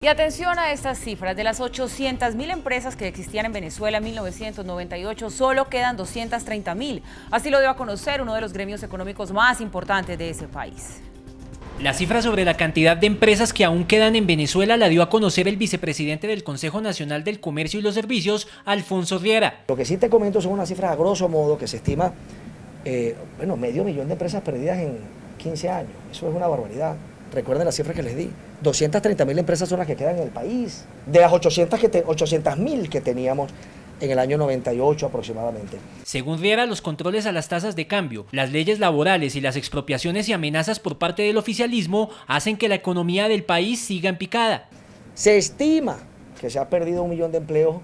Y atención a estas cifras, de las 800.000 empresas que existían en Venezuela en 1998, solo quedan 230.000. Así lo dio a conocer uno de los gremios económicos más importantes de ese país. La cifra sobre la cantidad de empresas que aún quedan en Venezuela la dio a conocer el vicepresidente del Consejo Nacional del Comercio y los Servicios, Alfonso Riera. Lo que sí te comento son unas cifras a grosso modo que se estima, medio millón de empresas perdidas en 15 años. Eso es una barbaridad. Recuerden las cifras que les di. 230.000 empresas son las que quedan en el país. De las 800.000 que teníamos en el año 98 aproximadamente. Según Riera, los controles a las tasas de cambio, las leyes laborales y las expropiaciones y amenazas por parte del oficialismo hacen que la economía del país siga en picada. Se estima que se ha perdido 1 millón de empleos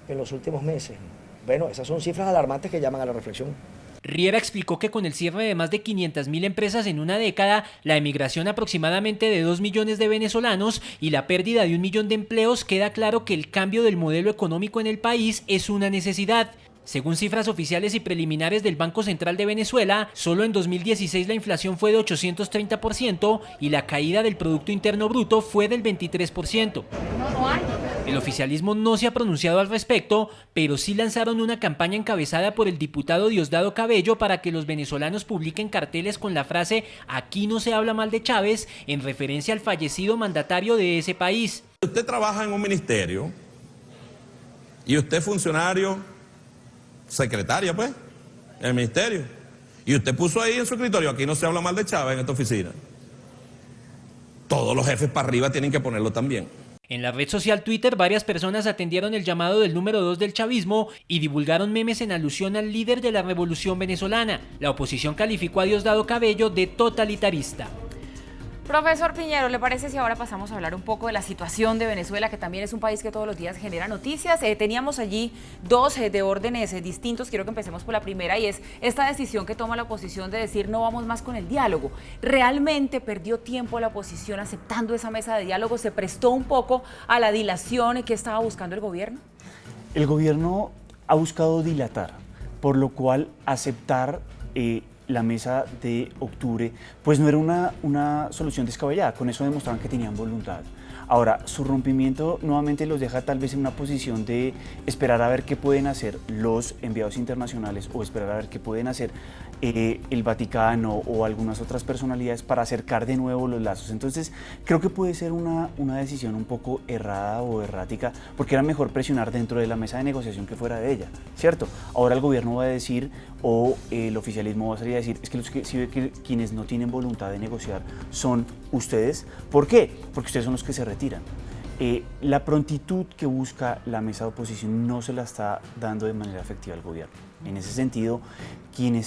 en los últimos meses. Bueno, esas son cifras alarmantes que llaman a la reflexión. Riera explicó que con el cierre de más de 500.000 empresas en una década, la emigración aproximadamente de 2 millones de venezolanos y la pérdida de 1 millón de empleos, queda claro que el cambio del modelo económico en el país es una necesidad. Según cifras oficiales y preliminares del Banco Central de Venezuela, solo en 2016 la inflación fue de 830% y la caída del Producto Interno Bruto fue del 23%. El oficialismo no se ha pronunciado al respecto, pero sí lanzaron una campaña encabezada por el diputado Diosdado Cabello para que los venezolanos publiquen carteles con la frase "Aquí no se habla mal de Chávez", en referencia al fallecido mandatario de ese país. Usted trabaja en un ministerio y usted es funcionario, secretaria pues, en el ministerio, y usted puso ahí en su escritorio "Aquí no se habla mal de Chávez" en esta oficina. Todos los jefes para arriba tienen que ponerlo también. En la red social Twitter, varias personas atendieron el llamado del número 2 del chavismo y divulgaron memes en alusión al líder de la revolución venezolana. La oposición calificó a Diosdado Cabello de totalitarista. Profesor Piñero, ¿le parece si ahora pasamos a hablar un poco de la situación de Venezuela, que también es un país que todos los días genera noticias? Teníamos allí dos de órdenes distintos. Quiero que empecemos por la primera, y es esta decisión que toma la oposición de decir no vamos más con el diálogo. ¿Realmente perdió tiempo la oposición aceptando esa mesa de diálogo? ¿Se prestó un poco a la dilación que estaba buscando el gobierno? El gobierno ha buscado dilatar, por lo cual aceptar la mesa de octubre, pues no era una solución descabellada. Con eso demostraban que tenían voluntad. Ahora, su rompimiento nuevamente los deja tal vez en una posición de esperar a ver qué pueden hacer los enviados internacionales o esperar a ver qué pueden hacer el Vaticano o algunas otras personalidades para acercar de nuevo los lazos. Entonces, creo que puede ser una decisión un poco errada o errática, porque era mejor presionar dentro de la mesa de negociación que fuera de ella, ¿cierto? Ahora el gobierno va a decir, o el oficialismo va a salir a decir, es que si ve que quienes no tienen voluntad de negociar son ustedes. ¿Por qué? Porque ustedes son los que se retiran. La prontitud que busca la mesa de oposición no se la está dando de manera efectiva al gobierno. En ese sentido, quien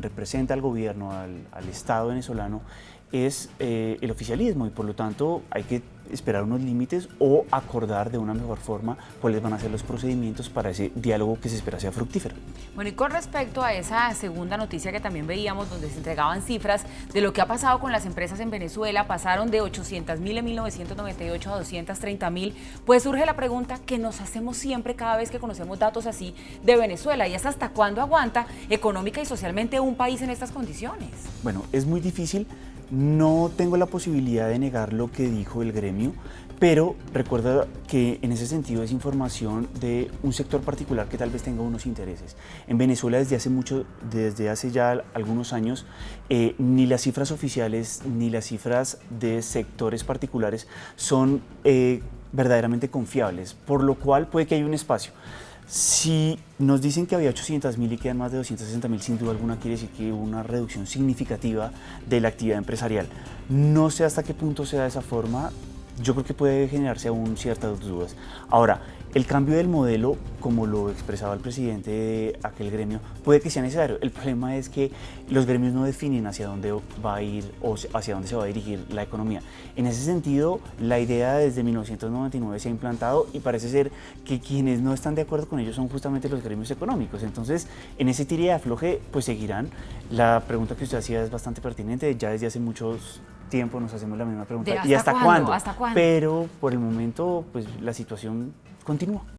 representa al gobierno, al Estado venezolano, es el oficialismo, y por lo tanto hay que esperar unos límites o acordar de una mejor forma cuáles van a ser los procedimientos para ese diálogo que se espera sea fructífero. Bueno, y con respecto a esa segunda noticia que también veíamos, donde se entregaban cifras de lo que ha pasado con las empresas en Venezuela, pasaron de 800.000 en 1998 a 230.000, pues surge la pregunta que nos hacemos siempre cada vez que conocemos datos así de Venezuela, y es hasta cuándo aguanta económica y socialmente un país en estas condiciones. Bueno, es muy difícil. No tengo la posibilidad de negar lo que dijo el gremio, pero recuerda que en ese sentido es información de un sector particular que tal vez tenga unos intereses. En Venezuela desde hace ya algunos años, ni las cifras oficiales ni las cifras de sectores particulares son verdaderamente confiables, por lo cual puede que haya un espacio. Si nos dicen que había 800.000 y quedan más de 260.000, sin duda alguna quiere decir que hubo una reducción significativa de la actividad empresarial. No sé hasta qué punto sea de esa forma. Yo creo que puede generarse aún ciertas dudas. Ahora, el cambio del modelo, como lo expresaba el presidente de aquel gremio, puede que sea necesario. El problema es que los gremios no definen hacia dónde va a ir o hacia dónde se va a dirigir la economía. En ese sentido, la idea desde 1999 se ha implantado, y parece ser que quienes no están de acuerdo con ellos son justamente los gremios económicos. Entonces, en ese tire y afloje, pues seguirán. La pregunta que usted hacía es bastante pertinente. Ya desde hace muchos tiempo nos hacemos la misma pregunta. ¿De ¿Y hasta cuándo? ¿Hasta cuándo? Pero por el momento, pues la situación continúa.